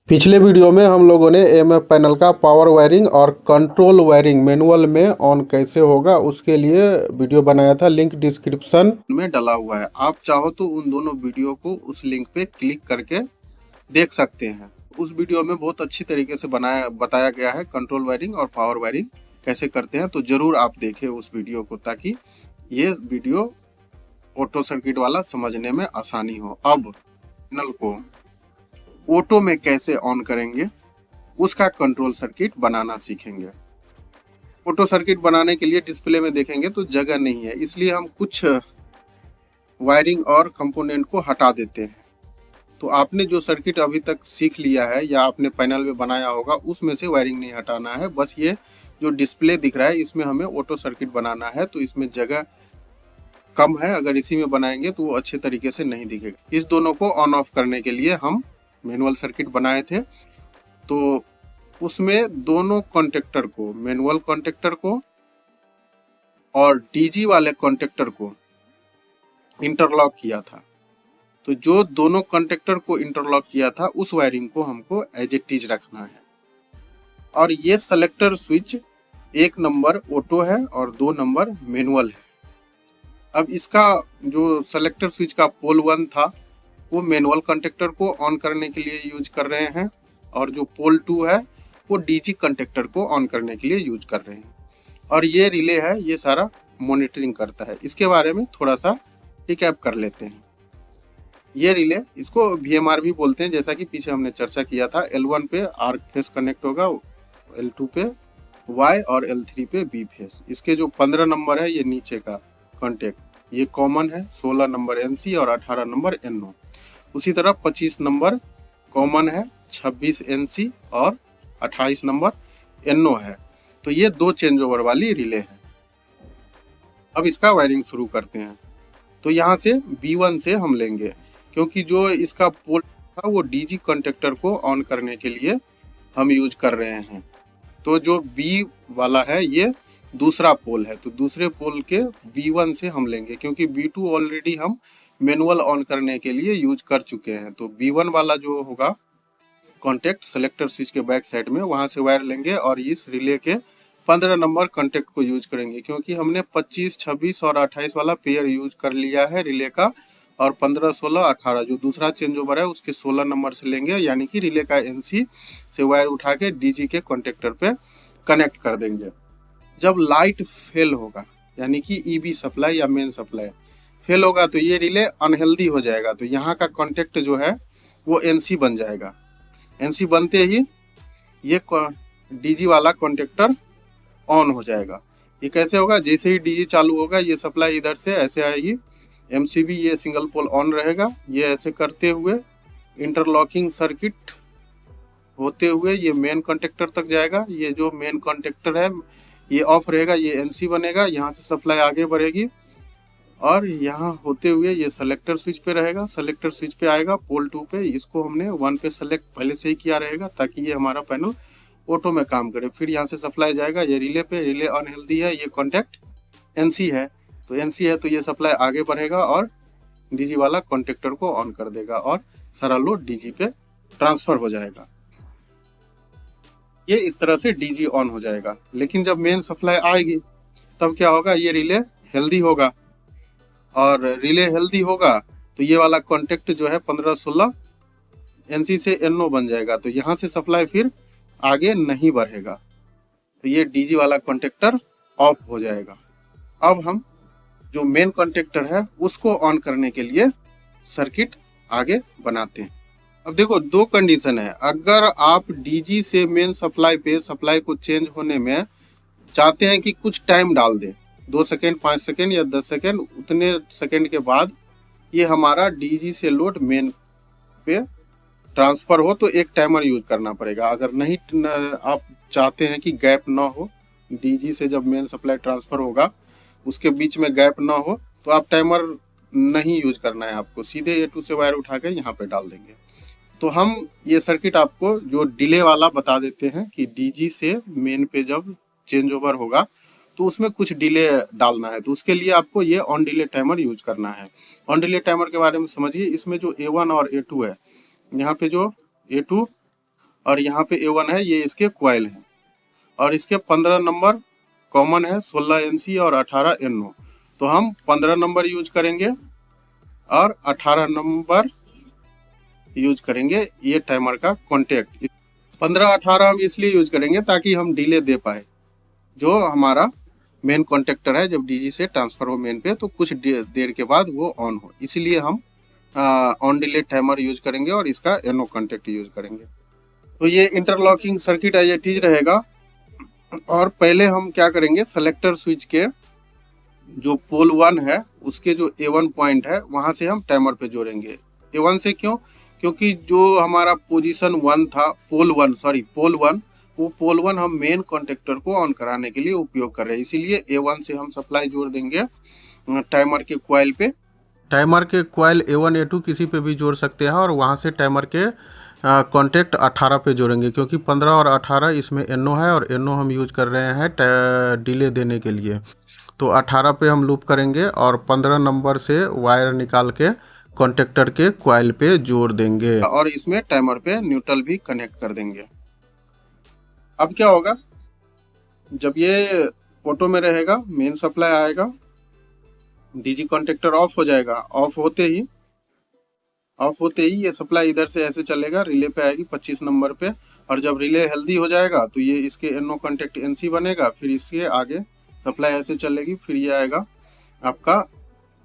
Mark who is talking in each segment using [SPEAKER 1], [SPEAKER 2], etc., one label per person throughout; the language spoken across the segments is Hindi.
[SPEAKER 1] पिछले वीडियो में हम लोगों ने एएमएफ पैनल का पावर वायरिंग और कंट्रोल वायरिंग मैनुअल में ऑन कैसे होगा उसके लिए वीडियो बनाया था। लिंक डिस्क्रिप्शन में डला हुआ है। आप चाहो तो उन दोनों वीडियो को उस लिंक पे क्लिक करके देख सकते हैं। उस वीडियो में बहुत अच्छी तरीके से बताया गया है कंट्रोल वायरिंग और पावर वायरिंग कैसे करते हैं। तो जरूर आप देखें उस वीडियो को, ताकि ये वीडियो ऑटो सर्किट वाला समझने में आसानी हो। अब पैनल को ऑटो में कैसे ऑन करेंगे उसका कंट्रोल सर्किट बनाना सीखेंगे। ऑटो सर्किट बनाने के लिए डिस्प्ले में देखेंगे तो जगह नहीं है, इसलिए हम कुछ वायरिंग और कंपोनेंट को हटा देते हैं। तो आपने जो सर्किट अभी तक सीख लिया है या आपने पैनल में बनाया होगा उसमें से वायरिंग नहीं हटाना है। बस ये जो डिस्प्ले दिख रहा है इसमें हमें ऑटो सर्किट बनाना है, तो इसमें जगह कम है। अगर इसी में बनाएंगे तो वो अच्छे तरीके से नहीं दिखेगा। इस दोनों को ऑन ऑफ करने के लिए हम मैनुअल सर्किट बनाए थे, तो उसमें दोनों कॉन्टेक्टर को, मैनुअल कॉन्टेक्टर को और डीजी वाले कॉन्टेक्टर को इंटरलॉक किया था। तो जो दोनों कॉन्टेक्टर को इंटरलॉक किया था उस वायरिंग को हमको एज इट इज रखना है। और ये सेलेक्टर स्विच 1 नंबर ऑटो है और 2 नंबर मैनुअल है। अब इसका जो सेलेक्टर स्विच का पोल 1 था वो मैनुअल कॉन्टेक्टर को ऑन करने के लिए यूज कर रहे हैं, और जो पोल 2 है वो डीजी कॉन्टेक्टर को ऑन करने के लिए यूज कर रहे हैं। और ये रिले है, ये सारा मॉनिटरिंग करता है। इसके बारे में थोड़ा सा रिकैप कर लेते हैं। ये रिले, इसको VMR भी बोलते हैं, जैसा कि पीछे हमने चर्चा किया था। L1 पे आर्क फेस कनेक्ट होगा, L2 पे Y और L3 पे B फेस। इसके जो 15 नंबर है ये नीचे का कॉन्टेक्ट, ये कॉमन है। 16 नंबर NC और 18 नंबर NO। उसी तरह 25 नंबर कॉमन है, 26 NC और 28 नंबर NO है। तो ये 2 चेंज ओवर वाली रिले है। अब इसका वायरिंग शुरू करते हैं। तो यहाँ से B1 से हम लेंगे, क्योंकि जो इसका पोल था वो डीजी कॉन्टेक्टर को ऑन करने के लिए हम यूज कर रहे हैं। तो जो B वाला है ये दूसरा पोल है, तो दूसरे पोल के B1 से हम लेंगे, क्योंकि B2 ऑलरेडी हम मैनुअल ऑन करने के लिए यूज कर चुके हैं। तो B1 वाला जो होगा कॉन्टेक्ट सेलेक्टर स्विच के बैक साइड में, वहां से वायर लेंगे और इस रिले के 15 नंबर कॉन्टेक्ट को यूज करेंगे, क्योंकि हमने 25, 26 और 28 वाला पेयर यूज कर लिया है रिले का। और 15, 16, 18 जो दूसरा चेंज ओवर है उसके 16 नंबर से लेंगे, यानी कि रिले का NC से वायर उठा के डीजी के कॉन्टेक्टर पे कनेक्ट कर देंगे। जब लाइट फेल होगा, यानी कि EB सप्लाई या मेन सप्लाई फेल होगा, तो ये रिले अनहेल्दी हो जाएगा। तो यहाँ का कॉन्टेक्ट जो है वो NC बन जाएगा। NC बनते ही ये डीजी वाला कॉन्टेक्टर ऑन हो जाएगा। ये कैसे होगा? जैसे ही डीजी चालू होगा ये सप्लाई इधर से ऐसे आएगी, MCB ये सिंगल पोल ऑन रहेगा। ये ऐसे करते हुए इंटरलॉकिंग सर्किट होते हुए ये मेन कॉन्टेक्टर तक जाएगा। ये जो मेन कॉन्टेक्टर है ये ऑफ रहेगा, ये NC बनेगा। यहाँ से सप्लाई आगे बढ़ेगी और यहाँ होते हुए ये सेलेक्टर स्विच पे रहेगा। सेलेक्टर स्विच पे आएगा पोल 2 पे, इसको हमने 1 पे सेलेक्ट पहले से ही किया रहेगा, ताकि ये हमारा पैनल ऑटो में काम करे। फिर यहाँ से सप्लाई जाएगा ये रिले पे। रिले अनहेल्दी है, ये कॉन्टेक्ट NC है, तो NC है तो ये सप्लाई आगे बढ़ेगा और डीजी वाला कॉन्टेक्टर को ऑन कर देगा और सारा लोड डीजी पे ट्रांसफर हो जाएगा। ये इस तरह से डीजी ऑन हो जाएगा। लेकिन जब मेन सप्लाई आएगी तब क्या होगा? ये रिले हेल्दी होगा, और रिले हेल्दी होगा तो ये वाला कॉन्टेक्ट जो है 15, 16 NC से NO बन जाएगा। तो यहाँ से सप्लाई फिर आगे नहीं बढ़ेगा, तो ये डीजी वाला कॉन्टेक्टर ऑफ हो जाएगा। अब हम जो मेन कॉन्टेक्टर है उसको ऑन करने के लिए सर्किट आगे बनाते हैं। अब देखो 2 कंडीशन है। अगर आप डीजी से मेन सप्लाई पे सप्लाई को चेंज होने में चाहते हैं कि कुछ टाइम डाल दें, 2 सेकेंड, 5 सेकेंड या 10 सेकेंड, उतने सेकेंड के बाद ये हमारा डीजी से लोड मेन पे ट्रांसफर हो, तो एक टाइमर यूज करना पड़ेगा। अगर नहीं आप चाहते हैं कि गैप ना हो, डीजी से जब मेन सप्लाई ट्रांसफर होगा उसके बीच में गैप ना हो, तो आप टाइमर नहीं यूज करना है। आपको सीधे A2 से वायर उठा के यहाँ पे डाल देंगे। तो हम ये सर्किट आपको जो डिले वाला बता देते हैं कि डीजी से मेन पे जब चेंज ओवर होगा तो उसमें कुछ डिले डालना है। तो उसके लिए आपको ये ऑन डिले टाइमर यूज करना है। ऑन डिले टाइमर के बारे में समझिए। इसमें जो A1 और A2 है, यहाँ पे जो A2 और यहाँ पे A1 है, ये इसके क्वाइल है। और इसके 15 नंबर कॉमन है, 16 NC और 18 NO। तो हम 15 नंबर यूज करेंगे और 18 नंबर यूज करेंगे ये टाइमर का कॉन्टेक्ट। 15-18 हम इसलिए यूज करेंगे ताकि हम डिले दे पाए। जो हमारा मेन कॉन्टेक्टर है जब DG से ट्रांसफर हो मेन पे, तो कुछ देर के बाद वो ऑन हो, इसलिए हम ऑन डिले टाइमर यूज करेंगे और इसका NO कॉन्टेक्ट यूज करेंगे। तो ये interlocking circuit as it is रहेगा। और पहले हम क्या करेंगे, सेलेक्टर स्विच के जो पोल 1 है उसके जो A1 पॉइंट है वहां से हम टाइमर पे जोड़ेंगे। A1 से क्यों? क्योंकि जो हमारा पोजीशन 1 था, पोल 1, वो पोल 1 हम मेन कॉन्टेक्टर को ऑन कराने के लिए उपयोग कर रहे हैं, इसीलिए A1 से हम सप्लाई जोड़ देंगे टाइमर के क्वाइल पे। टाइमर के क्वाइल A1 A2 किसी पे भी जोड़ सकते हैं और वहां से टाइमर के कॉन्टेक्ट 18 पे जोड़ेंगे, क्योंकि 15 और 18 इसमें NO है और NO हम यूज कर रहे हैं डिले देने के लिए। तो 18 पे हम लूप करेंगे और 15 नंबर से वायर निकाल के कॉन्टेक्टर के क्वाइल पे जोड़ देंगे और इसमें टाइमर पे न्यूट्रल भी कनेक्ट कर देंगे। अब क्या होगा, जब ये ऑटो में रहेगा, मेन सप्लाई आएगा, DG कॉन्टेक्टर ऑफ हो जाएगा। ऑफ होते ही ये सप्लाई इधर से ऐसे चलेगा, रिले पे आएगी 25 नंबर पे। और जब रिले हेल्दी हो जाएगा तो ये इसके NO कॉन्टेक्ट NC बनेगा, फिर इसके आगे सप्लाई ऐसे चलेगी, फिर ये आएगा आपका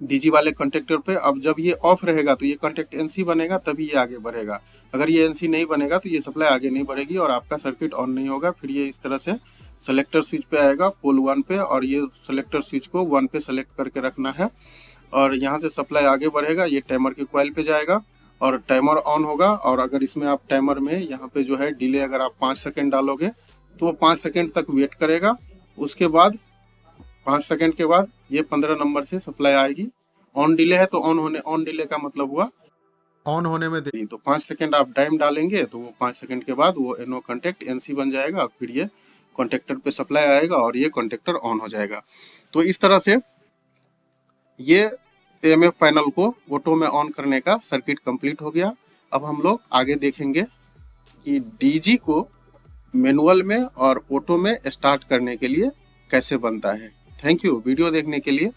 [SPEAKER 1] DG वाले कॉन्टेक्टर पे। अब जब ये ऑफ रहेगा तो ये कॉन्टेक्ट NC बनेगा, तभी ये आगे बढ़ेगा। अगर ये NC नहीं बनेगा तो ये सप्लाई आगे नहीं बढ़ेगी और आपका सर्किट ऑन नहीं होगा। फिर ये इस तरह से सेलेक्टर स्विच पे आएगा पोल 1 पे, और ये सेलेक्टर स्विच को 1 पे सेलेक्ट करके रखना है और यहाँ से सप्लाई आगे बढ़ेगा, ये टाइमर के क्वाइल पे जाएगा और टाइमर ऑन होगा। और अगर इसमें आप टाइमर में यहाँ पे जो है डिले अगर आप 5 सेकेंड डालोगे तो वो 5 सेकेंड तक वेट करेगा। उसके बाद 5 सेकेंड के बाद ये 15 नंबर से सप्लाई आएगी। ऑन डिले है तो ऑन डिले का मतलब हुआ ऑन होने में देरी। तो 5 सेकेंड आप टाइम डालेंगे तो वो 5 सेकेंड के बाद वो NO कॉन्टेक्ट NC बन जाएगा, फिर ये कॉन्टेक्टर पे सप्लाई आएगा और ये कॉन्टेक्टर ऑन हो जाएगा। तो इस तरह से ये AMF पैनल को ऑटो में ऑन करने का सर्किट कंप्लीट हो गया। अब हम लोग आगे देखेंगे कि DG को मैनुअल में और ऑटो में स्टार्ट करने के लिए कैसे बनता है। थैंक यू वीडियो देखने के लिए।